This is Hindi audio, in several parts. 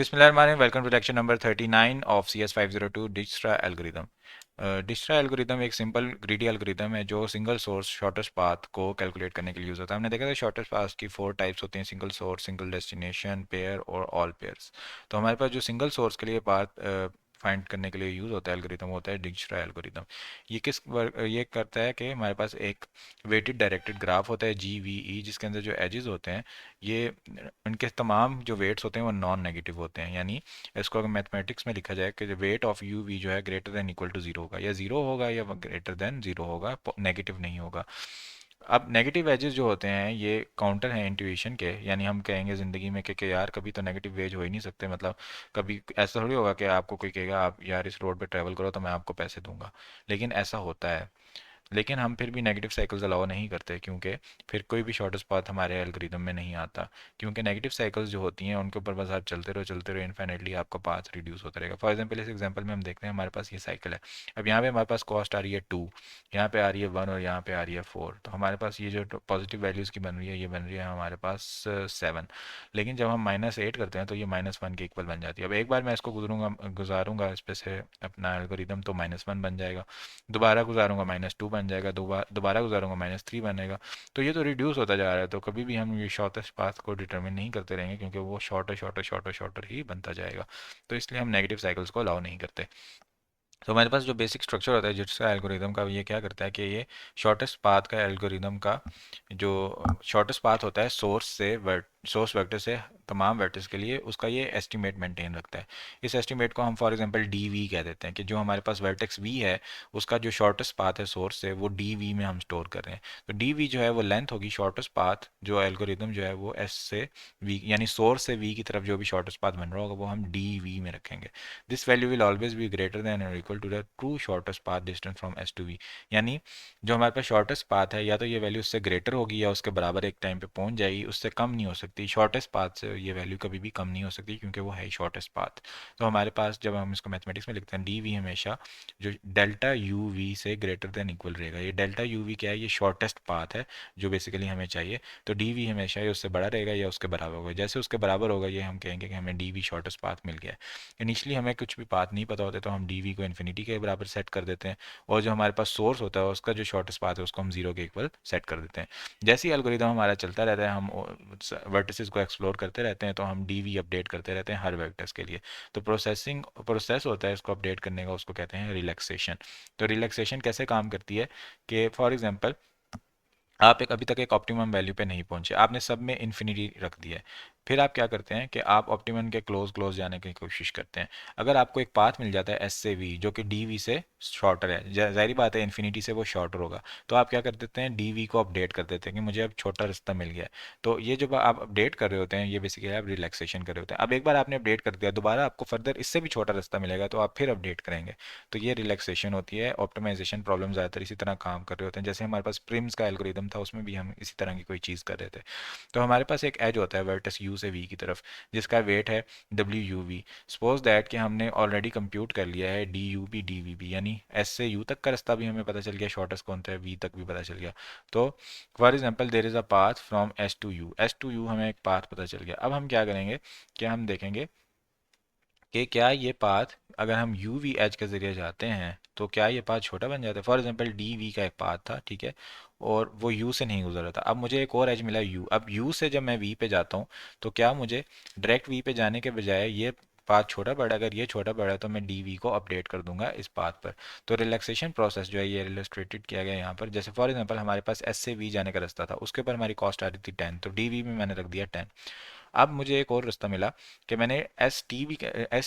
बिस्मिल्लाहिर्रहमानिर्रहीम। Welcome to lecture number 39 of CS502 Dijkstra algorithm. Dijkstra algorithm एक सिंपल ग्रीडी एल्गोरिदम है जो सिंगल सोर्स शॉर्टेस्ट पाथ को कैलकुलेट करने के लिए यूज़ होता है। हमने देखा था शॉर्टेस्ट पाथ की 4 टाइप्स होती हैं: single source, single destination, pair और ऑल पेयर्स। तो हमारे पास जो सिंगल सोर्स के लिए पाथ फाइंड करने के लिए यूज़ होता है एल्गोरिदम होता है डिजरा एल्गोरिदम। ये करता है कि हमारे पास एक वेटेड डायरेक्टेड ग्राफ होता है GVE, जिसके अंदर जो एजेस होते हैं ये उनके तमाम जो वेट्स होते हैं वो नॉन नेगेटिव होते हैं। यानी इसको अगर मैथमेटिक्स में लिखा जाए कि वेट ऑफ यू वी जो है greater than equal to zero होगा, या जीरो होगा या ग्रेटर देन जीरो होगा, नेगेटिव नहीं होगा। अब नेगेटिव एजेस जो होते हैं ये काउंटर हैं इंट्यूशन के। यानी हम कहेंगे ज़िंदगी में कि यार कभी तो नेगेटिव वेज हो ही नहीं सकते। मतलब कभी ऐसा थोड़ी होगा कि आपको कोई कहेगा आप यार इस रोड पे ट्रैवल करो तो मैं आपको पैसे दूंगा, लेकिन ऐसा होता है। लेकिन हम फिर भी नेगेटिव साइकिल्स अलाउ नहीं करते, क्योंकि फिर कोई भी शॉर्टेस्ट पाथ हमारे एल्गोरिदम में नहीं आता। क्योंकि नेगेटिव साइकिल्स जो होती हैं उनके ऊपर बस आप चलते रहो इन्फाइनेटली, आपका पाथ रिड्यूस होता रहेगा। फॉर एग्जांपल इस एग्जांपल में हम देखते हैं हमारे पास ये साइकिल है। अब यहाँ पे हमारे पास कॉस्ट आ रही है 2, यहाँ पे आ रही है 1 और यहाँ पे आ रही है 4। तो हमारे पास ये जो पॉजिटिव वैल्यूज़ की बन रही है ये बन रही है हमारे पास 7। लेकिन जब हम -8 करते हैं तो ये -1 के इक्वल बन जाती है। अब एक बार मैं इसको गुजारूंगा इस पे से अपना एल्गोरिदम, तो -1 बन जाएगा। दोबारा गुजारूंगा -2 बन जाएगा, दोबारा गुजारूंगा -3 बनेगा। तो ये तो रिड्यूस होता जा रहा है। तो कभी भी हम ये शॉर्टेस्ट पाथ को डिटरमिन नहीं करते रहेंगे, क्योंकि वो शॉर्टर शॉर्टर शॉर्टर शॉर्टर ही बनता जाएगा। तो इसलिए हम नेगेटिव साइकिल्स को अलाउ नहीं करते। तो हमारे पास जो बेसिक स्ट्रक्चर होता है जिसका एल्गोरिदम का, ये क्या करता है कि ये शॉर्टेस्ट पाथ का एल्गोरिदम का जो शॉर्टेस्ट पाथ होता है सोर्स वेक्टर से तमाम वेक्टर्स के लिए, उसका ये एस्टिमेट मेंटेन रखता है। इस एस्टिमेट को हम फॉर एग्जांपल DV कह देते हैं कि जो हमारे पास वर्टेक्स V है उसका जो शॉर्टेस्ट पाथ है सोर्स से वो DV में हम स्टोर कर रहे हैं। तो DV जो है वो लेंथ होगी शॉर्टेस्ट पाथ, जो एल्गोरिदम जो है वो S से V यानी सोर्स से V की तरफ जो भी शॉर्टेस्ट पाथ बन रहा होगा वो हम DV में रखेंगे। This value will always be greater than और equal to the true shortest path distance from S to V। यानी जो हमारे पास शॉर्टेस्ट पाथ है या तो ये वैल्यू उससे ग्रेटर होगी या उसके बराबर एक टाइम पे पहुंच जाएगी, उससे कम नहीं हो सकती। शॉर्टेस्ट पाथ से ये वैल्यू कभी भी कम नहीं हो सकती, क्योंकि वो है ही शॉर्टेस्ट पाथ। तो हमारे पास जब हम इसको मैथमेटिक्स में लिखते हैं DV हमेशा जो डेल्टा UV से ग्रेटर देन इक्वल रहेगा। ये डेल्टा UV क्या है? ये शॉर्टेस्ट पाथ है जो बेसिकली हमें चाहिए। तो DV हमेशा ये उससे बड़ा रहेगा या उसके बराबर होगा। जैसे उसके बराबर होगा ये हम कहेंगे कि हमें DV शॉर्टेस्ट पाथ मिल गया है। इनिशियली हमें कुछ भी पाथ नहीं पता होते तो हम DV को इन्फिनिटी के बराबर सेट कर देते हैं, और जो हमारे पास सोर्स होता है उसका जो शॉर्टेस्ट पाथ है उसको हम जीरो के इक्वल सेट कर देते हैं। जैसे ही एल्गोरिदम हमारा चलता रहता है, हम वर्टिसेस को एक्सप्लोर करते रहते हैं, तो हम DV अपडेट करते रहते हैं हर वेक्टर्स के लिए। तो प्रोसेस होता है इसको अपडेट करने का, उसको कहते हैं रिलैक्सेशन। तो रिलैक्सेशन कैसे काम करती है कि फॉर एग्जांपल आप अभी तक एक ऑप्टिमम वैल्यू पे नहीं पहुंचे, आपने सब में इन्फिनिटी रख दिया है। फिर आप क्या करते हैं कि आप ऑप्टिमम के क्लोज क्लोज जाने की कोशिश करते हैं। अगर आपको एक पाथ मिल जाता है S से V जो कि DV से शॉर्टर है, जाहिर बात है इन्फिनिटी से वो शॉर्टर होगा, तो आप क्या कर देते हैं DV को अपडेट कर देते हैं कि मुझे अब छोटा रास्ता मिल गया है। तो ये जब आप अपडेट कर रहे होते हैं ये बेसिकली आप रिलैक्सेशन कर रहे होते हैं। अब एक बार आपने अपडेट कर दिया, दोबारा आपको फर्दर इससे भी छोटा रास्ता मिलेगा तो आप फिर अपडेट करेंगे। तो ये रिलैक्सेशन होती है। ऑप्टिमाइजेशन प्रॉब्लम ज़्यादातर इसी तरह काम कर रहे होते हैं। जैसे हमारे पास प्रिम्स का एल्गोरिदम था, उसमें भी हम इसी तरह की कोई चीज़ कर रहे थे। तो हमारे पास एक एज होता है वर्टेक्स U से V की तरफ, जिसका वेट है WUV। सपोज दैट कि हमने ऑलरेडी कंप्यूट कर लिया है DUP DVP, यानी S से U तक का रास्ता भी हमें पता चल गया, शॉर्टेस्ट कौन सा है, V तक भी पता चल गया। तो for example there is a path from S to U हमें एक पाथ पता चल गया। अब हम क्या करेंगे कि हम देखेंगे कि क्या ये पाथ अगर हम UV एज के ज़रिए जाते हैं तो क्या ये पाथ छोटा बन जाता है। फॉर एग्जांपल DV का एक पाथ था, ठीक है, और वो U से नहीं गुजर रहा था। अब मुझे एक और एज मिला U। अब U से जब मैं V पे जाता हूँ तो क्या मुझे डायरेक्ट V पे जाने के बजाय ये पाथ छोटा पड़ा? अगर ये छोटा पड़ा तो मैं DV को अपडेट कर दूंगा इस पाथ पर। तो रिलैक्सेशन प्रोसेस जो है ये इलस्ट्रेटेड किया गया यहाँ पर। जैसे फॉर एग्जांपल हमारे पास S से V जाने का रास्ता था, उसके ऊपर हमारी कॉस्ट आ रही थी 10, तो DV में मैंने रख दिया 10। अब मुझे एक और रास्ता मिला कि मैंने एस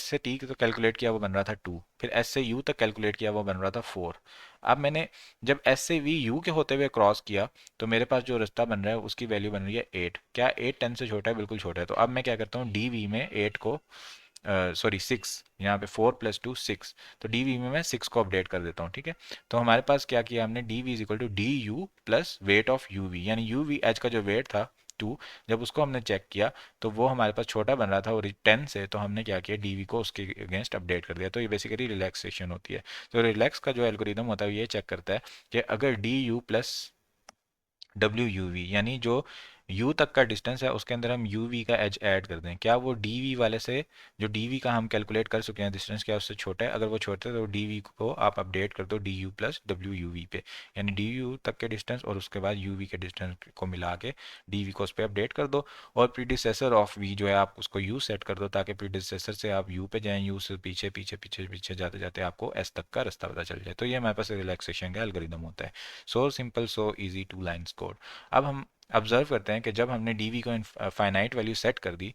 से टी तो कैलकुलेट किया, वो बन रहा था 2। फिर एस से यू तक कैलकुलेट किया, वो बन रहा था 4। अब मैंने जब एस से वी यू के होते हुए क्रॉस किया तो मेरे पास जो रास्ता बन रहा है उसकी वैल्यू बन रही है 8। क्या 8 10 से छोटा है? बिल्कुल छोटा है। तो अब मैं क्या करता हूँ, डी वी में 8 को सॉरी 6, यहाँ पे 4 + 2 6, तो डी वी में मैं 6 को अपडेट कर देता हूँ, ठीक है। तो हमारे पास क्या किया हमने, d v is equal to d u plus weight of u v, यानी यू वी एच का जो वेट था 2, जब उसको हमने चेक किया तो वो हमारे पास छोटा बन रहा था और 10 से, तो हमने क्या किया, डीवी को उसके अगेंस्ट अपडेट कर दिया। तो ये बेसिकली रिलैक्सेशन होती है। तो रिलैक्स का जो एल्गोरिदम होता है ये चेक करता है कि अगर डी यू प्लस WUV यानी जो u तक का डिस्टेंस है उसके अंदर हम uv का एज ऐड कर दें, क्या वो dv वाले से जो dv का हम कैलकुलेट कर चुके हैं डिस्टेंस, क्या उससे छोटा है? अगर वो छोटा है तो dv को आप अपडेट कर दो du प्लस wuv पे, यानी du तक के डिस्टेंस और उसके बाद uv के डिस्टेंस को मिला के dv को उस पर अपडेट कर दो। और प्रीडिसेसर ऑफ v जो है आप उसको u सेट कर दो, ताकि प्रीडिसेसर से आप u पे जाएं, u से पीछे पीछे पीछे पीछे जाते जाते आपको s तक का रास्ता पता चल जाए। तो ये हमारे पास रिलैक्सेशन का एल्गोरिदम होता है। So simple so easy, two lines code. अब हम ऑब्जर्व करते हैं कि जब हमने dv को फाइनाइट वैल्यू सेट कर दी,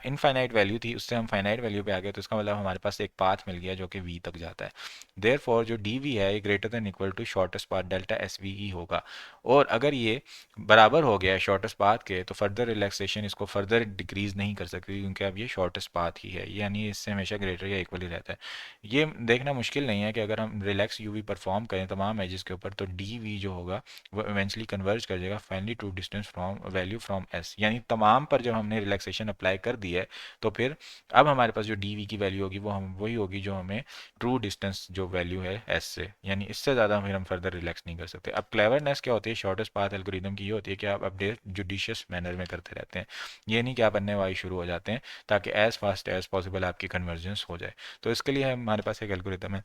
इनफाइनाइट वैल्यू थी उससे हम फाइनाइट वैल्यू पे आ गए, तो इसका मतलब हमारे पास एक पाथ मिल गया जो कि v तक जाता है। देयरफॉर जो dv है ये greater than equal to shortest path delta SVE होगा। और अगर ये बराबर हो गया शॉर्टेस्ट पाथ के, तो फर्दर रिलैक्सेशन इसको फर्दर डिक्रीज नहीं कर सकती, क्योंकि अब ये शॉर्टेस्ट पाथ ही है, यानी इससे हमेशा ग्रेटर या इक्वल ही रहता है। ये देखना मुश्किल नहीं है कि अगर हम रिलैक्स यूवी परफॉर्म करें तमाम एजेस के ऊपर, तो डी जो होगा वो इवेंचुअली कन्वर्ज कर जाएगा finally to distance from value from s, यानी तमाम पर जब हमने रिलैक्सेशन अप्लाई कर दी है, तो फिर अब हमारे पास जो डी की वैल्यू होगी वो हम वही होगी जो हमें ट्रू डिस्टेंस जो वैल्यू है एस से, यानी इससे ज़्यादा फिर हम फर्दर रिलैक्स नहीं कर सकते। अब क्लेवरनेस क्या होती है शॉर्टेस्ट पाथ एल्गोरिदम की? ये होती है कि आप अपडेट जुडिशियस मैनर में करते रहते हैं, ये नहीं कि आप अन्यवाही शुरू हो जाते हैं, ताकि एज फास्ट एज पॉसिबल आपकी कन्वर्जेंस हो जाए। तो इसके लिए हमारे पास एक एल्गोरिदम है।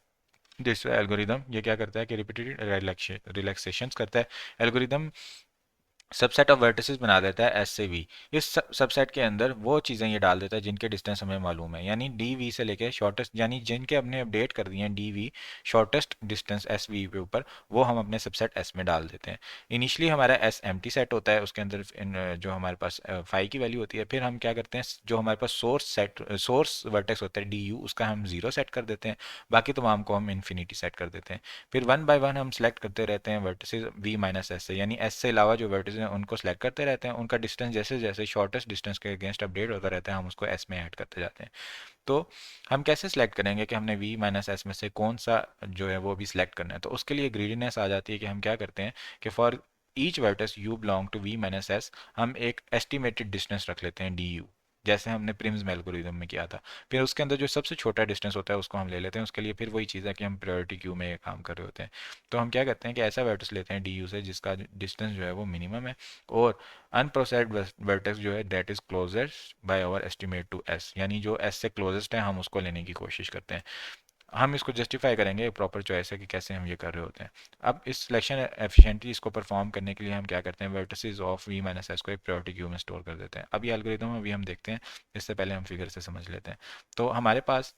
दूसरा एल्गोरिदम ये क्या करता है कि रिपीटेड रिलैक्सेशंस करता है। एल्गोरिदम सबसेट ऑफ वर्टिसेस बना देता है एस से वी। इस सबसेट के अंदर वो चीज़ें ये डाल देता है जिनके डिस्टेंस हमें मालूम है, यानी डी वी से लेके शॉर्टेस्ट, यानी जिनके हमने अपडेट कर दिए हैं d v shortest distance s v के ऊपर, वो हम अपने सबसेट एस में डाल देते हैं। इनिशियली हमारा एस एम्प्टी सेट होता है, उसके अंदर जो हमारे पास फाइव की वैल्यू होती है, फिर हम क्या करते हैं जो हमारे पास सोर्स वर्टेक्स होता है डी यू, उसका हम जीरो सेट कर देते हैं, बाकी तमाम को हम इन्फिनिटी सेट कर देते हैं। फिर वन बाय वन हम सेलेक्ट करते रहते हैं वर्टिसेस वी माइनस एस से, यानी एस से अलावा जो वर्टिसेस हैं उनको सेलेक्ट करते रहते हैं, उनका डिस्टेंस जैसे जैसे शॉर्टेस्ट डिस्टेंस के अगेंस्ट अपडेट होता रहता है हम उसको एस में ऐड करते जाते हैं। तो हम कैसे सिलेक्ट करेंगे कि हमने v माइनस एस में से कौन सा जो है वो भी सिलेक्ट करना है? तो उसके लिए ग्रीडीनेस आ जाती है कि हम क्या करते हैं कि for each vertex u belong to v minus s हम एक एस्टिमेटेड डिस्टेंस रख लेते हैं du, जैसे हमने प्रिम्स एल्गोरिथम में किया था। फिर उसके अंदर जो सबसे छोटा डिस्टेंस होता है उसको हम ले लेते हैं, उसके लिए फिर वही चीज़ है कि हम प्रायोरिटी क्यू में ये काम कर रहे होते हैं। तो हम क्या करते हैं कि ऐसा वर्टेक्स लेते हैं डी से जिसका डिस्टेंस जो है वो मिनिमम है, और अनप्रोसेस्ड वर्टेक्स जो है that is closest by our estimate to s, यानी जो एस से क्लोजेस्ट है हम उसको लेने की कोशिश करते हैं। हम इसको जस्टिफाई करेंगे, प्रॉपर चॉइस है कि कैसे हम ये कर रहे होते हैं। अब इस सिलेक्शन एफिशिएंटली इसको परफॉर्म करने के लिए हम क्या करते हैं, vertices of v minus s को एक प्रायोरिटी क्यू में स्टोर कर देते हैं। अब ये एल्गोरिथम अभी हम देखते हैं, इससे पहले हम फिगर से समझ लेते हैं। तो हमारे पास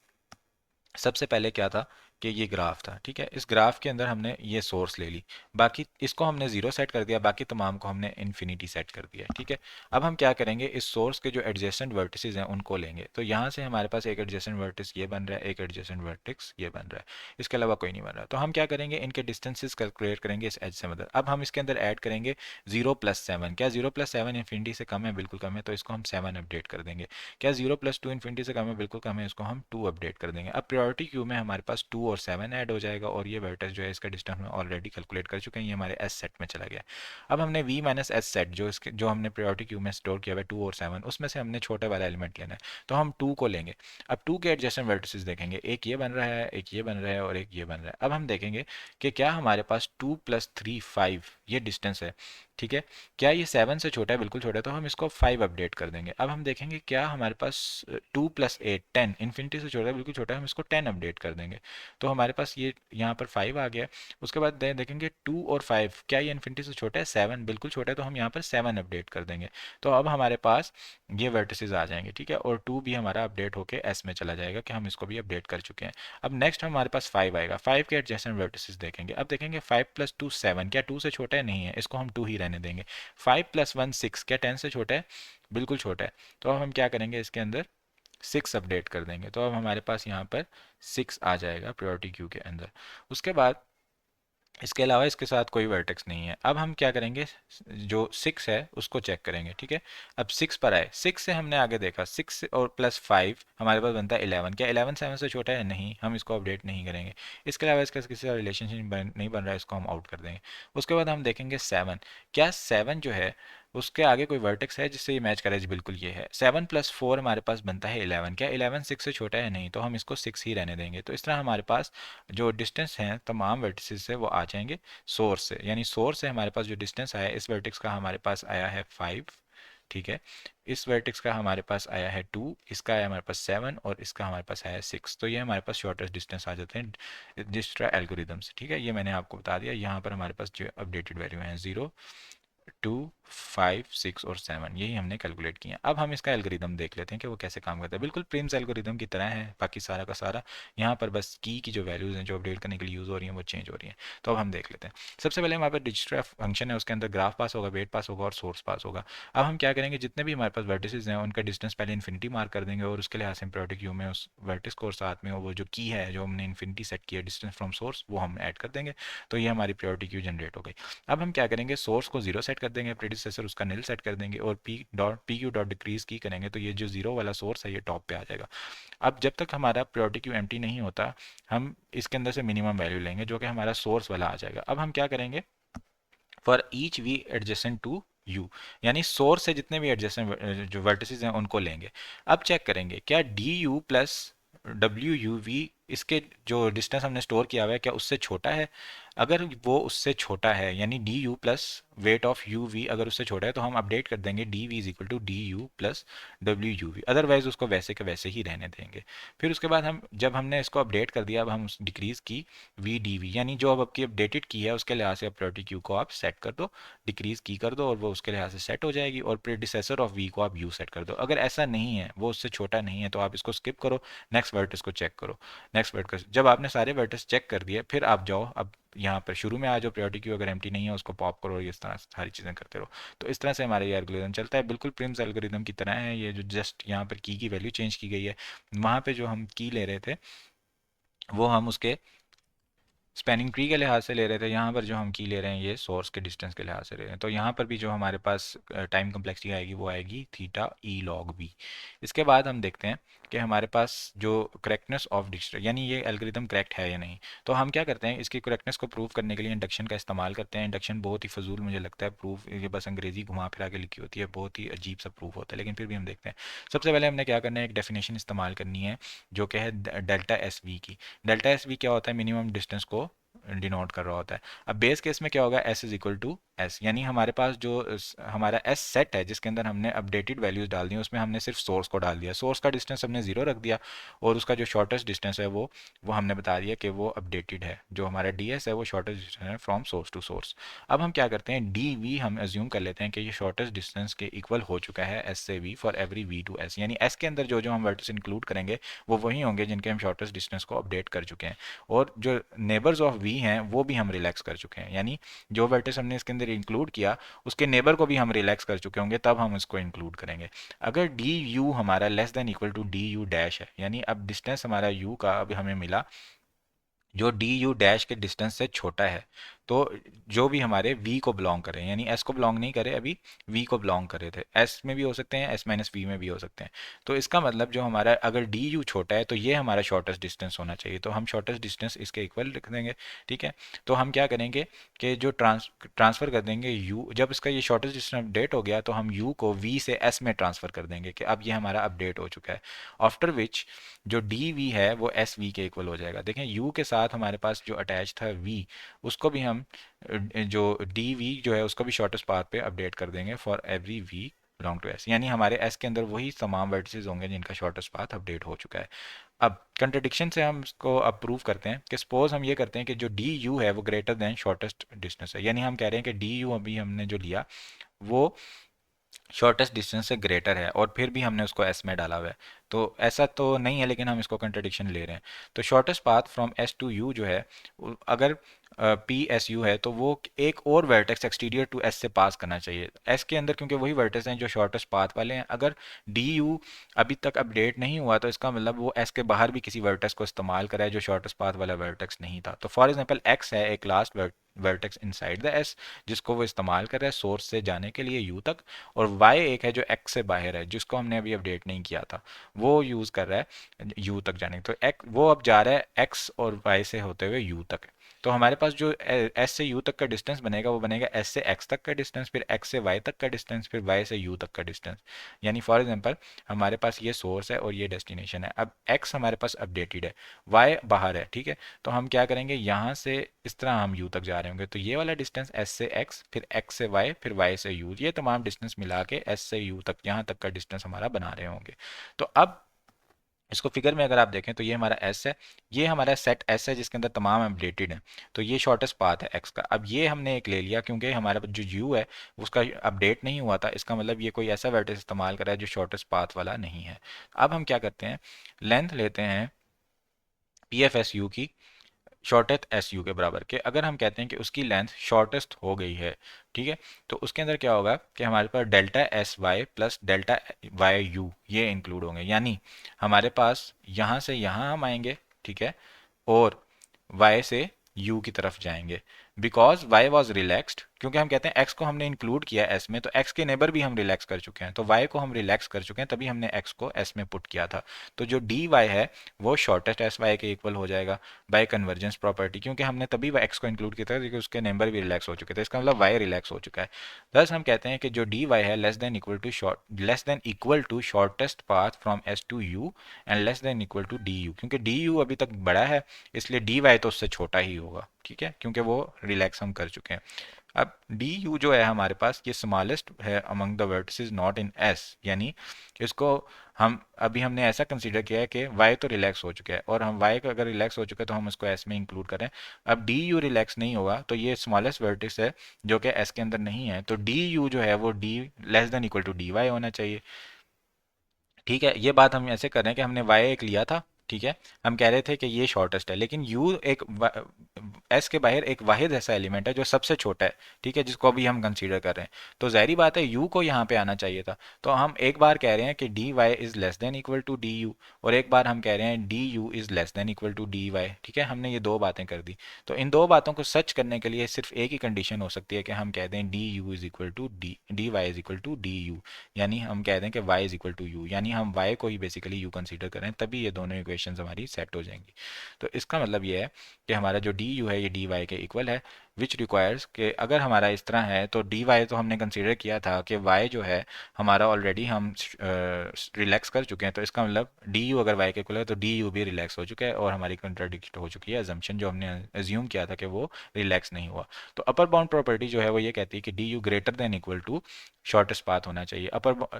सबसे पहले क्या था कि ये ग्राफ था, ठीक है। इस ग्राफ के अंदर हमने ये सोर्स ले ली, बाकी इसको हमने जीरो सेट कर दिया, बाकी तमाम को हमने इन्फिनिटी सेट कर दिया, ठीक है। अब हम क्या करेंगे, इस सोर्स के जो एडजेसेंट वर्टिसेस हैं उनको लेंगे। तो यहाँ से हमारे पास एक एडजेसेंट वर्टिस ये बन रहा है, एक एडजेसेंट वर्टिक्स ये बन रहा है, इसके अलावा कोई नहीं बन रहा। तो हम क्या करेंगे, इनके डिस्टेंसेस कैलकुलेट करेंगे इस एज से मदद। अब हम इसके अंदर ऐड करेंगे 0+7। क्या 0+7 इन्फिनिटी से कम है? बिल्कुल कम है, तो इसको हम 7 अपडेट कर देंगे। क्या 0+2 इन्फिनिटी से कम है? बिल्कुल कम है, इसको हम 2 अपडेट कर देंगे। अब प्रायोरिटी क्यू में हमारे पास 2 और 7 ऐड हो जाएगा, और ये वर्टेक्स जो है इसका डिस्टेंस हम ऑलरेडी कैलकुलेट कर चुके हैं, ये हमारे एस सेट में चला गया। अब हमने वी माइनस एस सेट जो हमने प्रायोरिटी क्यू में स्टोर किया हुआ है 2 और 7, उसमें से हमने छोटे वाला एलिमेंट लेना है, तो हम 2 को लेंगे। अब 2 के एडजेसेंट वर्टिसेस देखेंगे, एक ये बन रहा है, एक ये बन रहा है और एक ये बन रहा है। अब हम देखेंगे कि क्या हमारे पास 2+3 5 ये डिस्टेंस है, ठीक है। क्या ये 7 से छोटा है? बिल्कुल छोटा है, तो हम इसको 5 अपडेट कर देंगे। अब हम देखेंगे क्या हमारे पास 2+8 10 इन्फिनिटी से छोटा है, बिल्कुल छोटा है, हम इसको 10 अपडेट कर देंगे। तो हमारे पास ये यहाँ पर 5 आ गया। उसके बाद देखेंगे 2 और 5, क्या ये इन्फिनिटी से छोटा है? 7 बिल्कुल छोटा है, तो हम यहाँ पर 7 अपडेट कर देंगे। तो अब हमारे पास ये वर्टिसेस आ जाएंगे, ठीक है, और 2 भी हमारा अपडेट होकर एस में चला जाएगा कि हम इसको भी अपडेट कर चुके हैं। अब नेक्स्ट हमारे पास 5 आएगा, 5 के एडजेसेंट वर्टिसेस देखेंगे। अब देखेंगे 5+2 7, क्या 2 से छोटा है? नहीं है, इसको हम 2 ही रहने देंगे। 5+1 6, क्या 10 से छोटा है? बिल्कुल छोटा है, तो अब हम क्या करेंगे, इसके अंदर 6 अपडेट कर देंगे। तो अब हमारे पास यहाँ पर 6 आ जाएगा प्रायोरिटी क्यू के अंदर। उसके बाद इसके अलावा इसके साथ कोई वर्टेक्स नहीं है। अब हम क्या करेंगे, जो 6 है उसको चेक करेंगे, ठीक है। अब 6 पर आए, 6 से हमने आगे देखा, 6 और +5 हमारे पास बनता है 11। क्या 11 7 से छोटा है? नहीं, हम इसको अपडेट नहीं करेंगे। इसके अलावा इसका किसी का रिलेशनशिप नहीं बन रहा है, इसको हम आउट कर देंगे। उसके बाद हम देखेंगे 7, क्या 7 जो है उसके आगे कोई वर्टेक्स है जिससे ये मैच करे? जी बिल्कुल ये है। 7+4 हमारे पास बनता है 11। क्या 11 6 से छोटा है? नहीं, तो हम इसको 6 ही रहने देंगे। तो इस तरह हमारे पास जो डिस्टेंस हैं तमाम वर्टिसेस से वो आ जाएंगे सोर्स से, यानी सोर्स से हमारे पास जो डिस्टेंस आया इस वर्टेक्स का हमारे पास आया है 5, ठीक है। इस वर्टेक्स का हमारे पास आया है 2, इसका आया हमारे पास 7 और इसका हमारे पास आया 6। तो ये हमारे पास शॉर्टेस्ट डिस्टेंस आ जाते हैं डिजक्स्ट्रा एल्गोरिदम से, ठीक है। ये मैंने आपको बता दिया। यहाँ पर हमारे पास जो अपडेटेड वैल्यू है 0, 2, 5, 6 और 7, यही हमने कैलकुलेट किया। अब हम इसका एल्गोरिदम देख लेते हैं कि वो कैसे काम करता है। बिल्कुल प्रिम्स एल्गोरिदम की तरह है बाकी सारा का सारा। यहाँ पर बस की जो वैल्यूज़ हैं जो अपडेट करने के लिए यूज़ हो रही हैं वो चेंज हो रही हैं। तो अब हम देख लेते हैं। सबसे पहले हमारे पास डिजिटल फंक्शन है, उसके अंदर ग्राफ पास होगा, वेट पास होगा और सोर्स पास होगा। अब हम क्या करेंगे, जितने भी हमारे पास वर्टिसेस हैं उनका डिस्टेंस पहले इन्फिनिटी मार्क कर देंगे और उसके लिहाज से प्रियोडिक क्यू में उस वर्टिस को और साथ में वो जो की है जो हमने इन्फिनिटी सेट किया डिस्टेंस फ्रॉम सोर्स वो हम ऐड कर देंगे। तो ये हमारी प्रियोरिटी क्यू जनरेट हो गई। अब हम क्या करेंगे, सोर्स को 0 सेट कर देंगे, प्रीडिसेसर उसका नील सेट कर देंगे और पी क्यू डॉट डिक्रीज की करेंगे तो ये जो 0 वाला सोर्स है ये टॉप पे आ जाएगा। अब जब तक हमारा प्रियोरिटी क्यू एम्प्टी नहीं होता हम इसके अंदर से मिनिमम वैल्यू लेंगे जो कि हमारा सोर्स वाला आ जाएगा। अब हम क्या करेंगे, for each v adjacent to u, यानी सोर्स से जितने भी एडजेसेंट जो वर्टिसेस हैं उनको लेंगे। अब चेक करेंगे क्या डी यू प्लस डब्ल्यू यू वी इसके जो डिस्टेंस हमने स्टोर किया हुआ है क्या उससे छोटा है। अगर वो उससे छोटा है यानी d u plus weight of u v अगर उससे छोटा है तो हम अपडेट कर देंगे d v is equal to d u plus डब्ल्यू यू वी, अदरवाइज उसको वैसे के वैसे ही रहने देंगे। फिर उसके बाद हम जब हमने इसको अपडेट कर दिया अब हम डिक्रीज की वी डी वी, यानी जो अब आपकी अपडेटेड की है उसके लिहाज से प्रायोरिटी क्यू को आप सेट कर दो, डिक्रीज की कर दो और वो उसके लिहाज से सेट हो जाएगी और प्रीडिसेसर ऑफ वी को आप यू सेट कर दो। अगर ऐसा नहीं है वो उससे छोटा नहीं है तो आप इसको स्किप करो, नेक्स्ट वर्टिस को चेक करो। नेक्स्ट वर्टिस जब आपने सारे वर्टिस चेक कर दिए फिर आप जाओ अब यहाँ पर शुरू में आ जाओ, प्रायोरिटी क्यू अगर एम्प्टी नहीं है उसको पॉप करो और इस तरह सारी चीज़ें करते रहो। तो इस तरह से हमारा ये एल्गोरिदम चलता है, बिल्कुल प्रिम्स एल्गोरिदम की तरह है ये, जो जस्ट यहाँ पर की वैल्यू चेंज की गई है। वहाँ पे जो हम की ले रहे थे वो हम उसके स्पैनिंग ट्री के लिहाज से ले रहे थे, यहाँ पर जो हम की ले रहे हैं ये सोर्स के डिस्टेंस के लिहाज से ले रहे हैं। तो यहाँ पर भी जो हमारे पास टाइम कम्प्लेक्सिटी आएगी वो आएगी थीटा ई लॉग बी। इसके बाद हम देखते हैं कि हमारे पास जो करेक्टनेस ऑफ डिजिटल यानी ये एल्गोरिदम करेक्ट है या नहीं। तो हम क्या करते हैं, इसकी करेक्टनेस को प्रूव करने के लिए इंडक्शन का इस्तेमाल करते हैं। इंडक्शन बहुत ही फजूल मुझे लगता है प्रूफ, ये बस अंग्रेजी घुमा फिरा के लिखी होती है, बहुत ही अजीब सा प्रूफ होता है, लेकिन फिर भी हम देखते हैं। सबसे पहले हमने क्या करना है, एक डेफिनेशन इस्तेमाल करनी है जो कि है डेल्टा एस वी की। डेल्टा एस वी क्या होता है, मिनिमम डिस्टेंस को डिनोट कर रहा होता है। अब बेस केस में क्या होगा, s is equal to s, यानी हमारे पास जो हमारा एस सेट है जिसके अंदर हमने अपडेटेड वैल्यूज डाल दी उसमें हमने सिर्फ सोर्स को डाल दिया, सोर्स का डिस्टेंस हमने 0 रख दिया और उसका जो शॉर्टेस्ट डिस्टेंस है वो हमने बता दिया कि वो अपडेटेड है, जो हमारा डी एस है वो शॉर्टेस्ट डिस्टेंस है फ्रॉम सोर्स टू सोर्स। अब हम क्या करते हैं, डी वी हम एज्यूम कर लेते हैं कि ये शॉर्टेस्ट डिस्टेंस के इक्वल हो चुका है एस से v for every v to s, यानी एस के अंदर जो जो हम वर्टिस इंक्लूड करेंगे वो वही होंगे जिनके हम शॉर्टेस्ट डिस्टेंस को अपडेट कर चुके हैं और जो नेबर्स ऑफ वी हैं वो भी हम रिलैक्स कर चुके हैं, यानी जो वर्टिस हमने इसके अंदर इंक्लूड किया उसके नेबर को भी हम रिलैक्स कर चुके होंगे तब हम इसको इंक्लूड करेंगे। अगर डी यू हमारा less than equal to d u dash है, यानी अब डिस्टेंस हमारा यू का अब हमें मिला जो डी यू डैश के डिस्टेंस से छोटा है, तो जो भी हमारे v को बिलोंग करे, यानी s को बिलोंग नहीं करे अभी v को बिलोंग करे थे, s में भी हो सकते हैं s माइनस वी में भी हो सकते हैं। तो इसका मतलब जो हमारा अगर डी यू छोटा है तो ये हमारा शॉर्टेस्ट डिस्टेंस होना चाहिए, तो हम शॉर्टेस्ट डिस्टेंस इसके इक्वल लिख देंगे। ठीक है, तो हम क्या करेंगे कि जो ट्रांसफ़र कर देंगे u, जब इसका ये शॉर्टेस्ट डिस्टेंस अपडेट हो गया तो हम u को v से s में ट्रांसफ़र कर देंगे कि अब ये हमारा अपडेट हो चुका है। आफ्टर विच जो डी वी है वो एस वी के इक्वल हो जाएगा। देखें यू के साथ हमारे पास जो अटैच था वी उसको भी हम जो डी वी जो है उसको भी शॉर्टेस्ट पाथ पे अपडेट कर देंगे for every v belong to s, यानी हमारे एस के अंदर वही तमाम वर्टिसेस होंगे जिनका शॉर्टेस्ट पाथ अपडेट हो चुका है। अब कंट्रडिक्शन से हम इसको अप्रूव करते हैं कि सपोज हम ये करते हैं कि जो डी यू है वो ग्रेटर देन शॉर्टेस्ट डिस्टेंस है, यानी हम कह रहे हैं कि डी यू अभी हमने जो लिया वो शॉर्टेस्ट डिस्टेंस से ग्रेटर है और फिर भी हमने उसको एस में डाला हुआ है। तो ऐसा तो नहीं है लेकिन हम इसको कंट्रडिक्शन ले रहे हैं। तो shortest path from s to u जो है अगर पी एस यू है तो वो एक और वर्टेक्स एक्सटीरियर टू एस से पास करना चाहिए एस के अंदर, क्योंकि वही वर्टेक्स हैं जो शॉर्टेस्ट पाथ वाले हैं। अगर डी यू अभी तक अपडेट नहीं हुआ तो इसका मतलब वो एस के बाहर भी किसी वर्टेक्स को इस्तेमाल करा है जो शॉर्टेस्ट पाथ वाला वर्टेक्स नहीं था। तो फॉर एग्जांपल एक्स है एक last vertex inside the S जिसको वो इस्तेमाल कर रहा है सोर्स से जाने के लिए यू तक, और वाई एक है जो एक्स से बाहर है जिसको हमने अभी अपडेट नहीं किया था, वो यूज़ कर रहा है यू तक जाने, तो एक्स वो अब जा रहा है एक्स और वाई से होते हुए यू तक। तो हमारे पास जो एस से यू तक का डिस्टेंस बनेगा वो बनेगा एस से एक्स तक का डिस्टेंस, फिर एक्स से वाई तक का डिस्टेंस, फिर वाई से यू तक का डिस्टेंस। यानी फॉर एग्जांपल हमारे पास ये सोर्स है और ये डेस्टिनेशन है। अब एक्स हमारे पास अपडेटेड है, वाई बाहर है, ठीक है। तो हम क्या करेंगे, यहाँ से इस तरह हम यू तक जा रहे होंगे, तो ये वाला डिस्टेंस एस से एक्स, फिर एक्स से वाई, फिर वाई से यू, ये तमाम डिस्टेंस मिला के एस से यू तक यहाँ तक का डिस्टेंस हमारा बना रहे होंगे। तो अब इसको फिगर में अगर आप देखें तो ये हमारा एस है, ये हमारा सेट एस है जिसके अंदर तमाम अपडेटेड है। तो ये शॉर्टेस्ट पाथ है एक्स का। अब ये हमने एक ले लिया क्योंकि हमारा जो यू है उसका अपडेट नहीं हुआ था, इसका मतलब ये कोई ऐसा वर्टेक्स इस्तेमाल कर रहा है जो शॉर्टेस्ट पाथ वाला नहीं है। अब हम क्या करते हैं, लेंथ लेते हैं पी एफ एस यू की शॉर्टेस्ट एस यू के बराबर के। अगर हम कहते हैं कि उसकी लेंथ शॉर्टेस्ट हो गई है, ठीक है, तो उसके अंदर क्या होगा कि हमारे पास delta S Y plus delta Y U ये इंक्लूड होंगे। यानी हमारे पास यहाँ से यहाँ हम आएंगे, ठीक है, और y से u की तरफ जाएंगे। बिकॉज y वॉज रिलैक्सड, क्योंकि हम कहते हैं x को हमने इंक्लूड किया s में, तो x के नेबर भी हम रिलैक्स कर चुके हैं, तो y को हम रिलैक्स कर चुके हैं, तभी हमने x को s में पुट किया था। तो जो dy है वो शॉर्टेस्ट एस वाई के इक्वल हो जाएगा बाय कन्वर्जेंस प्रॉपर्टी, क्योंकि हमने तभी x को इंक्लूड किया था क्योंकि उसके नेबर भी रिलैक्स हो चुके थे, इसका मतलब y रिलैक्स हो चुका है। थस हम कहते हैं कि जो dy है less than equal to shortest path from s to u and less than equal to du, क्योंकि du अभी तक बड़ा है इसलिए डी वाई तो उससे छोटा ही होगा, ठीक है, क्योंकि वो रिलैक्स हम कर चुके हैं। अब डी यू जो है हमारे पास ये स्मॉलेस्ट है among the vertices not in S, यानी इसको हम अभी हमने ऐसा कंसीडर किया है कि वाई तो रिलैक्स हो चुका है और हम वाई का अगर रिलैक्स हो चुका है तो हम उसको एस में इंक्लूड करें। अब डी यू रिलैक्स नहीं होगा तो ये स्मॉलेस्ट वर्टिस है जो कि एस के अंदर नहीं है, तो डी यू जो है वो d less than equal to d y होना चाहिए। ठीक है, ये बात हम ऐसे कर रहे हैं कि हमने y एक लिया था, ठीक है, हम कह रहे थे कि ये शॉर्टेस्ट है, लेकिन u एक s के बाहर एक वाहिद ऐसा एलिमेंट है जो सबसे छोटा है, ठीक है, जिसको अभी हम कंसीडर कर रहे हैं। तो जाहिर बात है u को यहाँ पे आना चाहिए था। तो हम एक बार कह रहे हैं कि dy is less than equal to du, और एक बार हम कह रहे हैं du is less than equal to dy, ठीक है, हमने ये दो बातें कर दी। तो इन दो बातों को सच करने के लिए सिर्फ एक ही कंडीशन हो सकती है कि हम कह दें du is equal to dy is equal to du, यानी हम कह दें कि y is equal to u, यानी हम y को ही बेसिकली यू कंसीडर करें, तभी ये दोनों इक्वेशंस हमारी सेट हो जाएंगी। तो इसका मतलब ये है कि हमारा जो डी यू है ये डी वाई के इक्वल है, विच रिक्वायर्स कि अगर हमारा इस तरह है तो डी वाई तो हमने कंसीडर किया था कि y जो है हमारा ऑलरेडी हम रिलैक्स कर चुके हैं, तो इसका मतलब डी यू अगर y के इक्वल है तो डी यू भी रिलैक्स हो चुका है और हमारी कंट्राडिक्ट हो चुकी है अजम्पशन जो हमने एज्यूम किया था कि वो रिलैक्स नहीं हुआ। तो अपर बाउंड प्रॉपर्टी जो है वो ये कहती है कि d u greater than equal to shortest path होना चाहिए।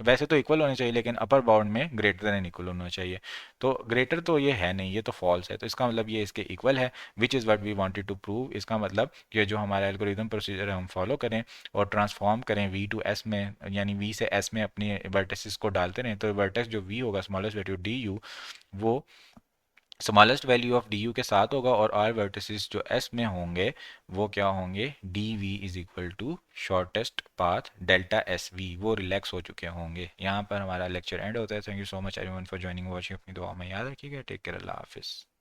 वैसे तो इक्वल होने चाहिए लेकिन अपर बाउंड में ग्रेटर देन इक्वल होना चाहिए। तो ग्रेटर तो ये है नहीं, ये तो फॉल्स है, तो इसका मतलब ये इसके इक्वल है, which is what we wanted to prove. इसका मतलब ये जो हमारा एल्गोरिथम प्रोसीजर है हम फॉलो करें और ट्रांसफॉर्म करें वी टू एस में, यानी वी से एस में अपनी वर्टेक्सेस को डालते रहें, तो वर्टेक्स जो वी होगा स्मॉलेस्ट वैल्यू डी यू वो smallest value of D you के साथ होगा, और आर वर्टिसेस जो एस में होंगे वो क्या होंगे, d v is equal to shortest path delta s v, वो रिलैक्स हो चुके होंगे। यहाँ पर हमारा लेक्चर एंड होता है। Thank you so much everyone for joining, watching. अपनी दुआ में याद रखिएगा। टेक केयर, अल्लाह हाफिज़।